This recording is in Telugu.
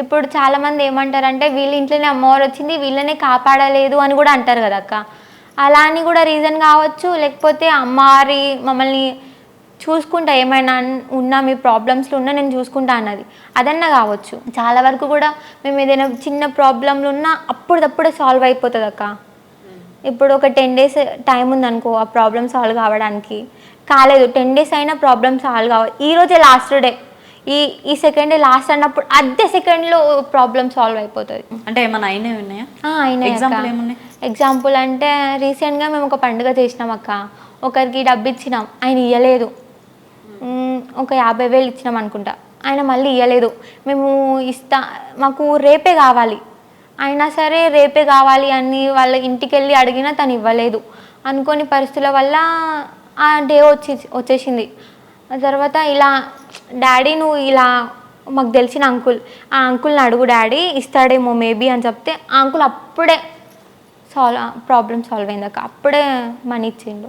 ఇప్పుడు చాలామంది ఏమంటారంటే వీళ్ళ ఇంట్లోనే అమ్మవారు వచ్చింది, వీళ్ళనే కాపాడలేదు అని కూడా అంటారు కదా అక్క. అలా అని కూడా రీజన్ కావచ్చు, లేకపోతే అమ్మవారి మమ్మల్ని చూసుకుంటా, ఏమైనా ఉన్నా మీ ప్రాబ్లమ్స్లో ఉన్నా నేను చూసుకుంటా అన్నది, అదన్నా కావచ్చు. చాలా వరకు కూడా మేము ఏదైనా చిన్న ప్రాబ్లంలు ఉన్నా అప్పుడప్పుడే సాల్వ్ అయిపోతుంది అక్క. ఇప్పుడు ఒక 10 days టైం ఉందనుకో ఆ ప్రాబ్లమ్ సాల్వ్ కావడానికి, కాలేదు 10 days అయినా ప్రాబ్లమ్ సాల్వ్ కావాలి, ఈరోజే లాస్ట్ డే, ఈ సెకండ్ డే లాస్ట్ అన్నప్పుడు అదే సెకండ్లో ప్రాబ్లమ్ సాల్వ్ అయిపోతుంది. అంటే ఏమైనా అయినవి ఉన్నాయా? అయినాయి. ఎగ్జాంపుల్ ఏమున్నాయి? ఎగ్జాంపుల్ అంటే రీసెంట్గా మేము ఒక పండుగ చేసినాం అక్క. ఒకరికి డబ్బు ఇచ్చినాం, ఆయన ఇవ్వలేదు. ఒక 50,000 ఇచ్చినాం అనుకుంటా, ఆయన మళ్ళీ ఇవ్వలేదు. మేము మాకు రేపే కావాలి అయినా సరే రేపే కావాలి అని వాళ్ళ ఇంటికి వెళ్ళి అడిగినా తను ఇవ్వలేదు. అనుకోని పరిస్థితుల వల్ల ఆ డే వచ్చేసింది. ఆ తర్వాత ఇలా డాడీ నువ్వు ఇలా మాకు తెలిసిన అంకుల్, ఆ అంకుల్ని అడుగు డాడీ ఇస్తాడేమో మేబీ అని చెప్తే ఆ అంకుల్ అప్పుడే ప్రాబ్లమ్ సాల్వ్ అయిందాక, అప్పుడే మనీ ఇచ్చిండు.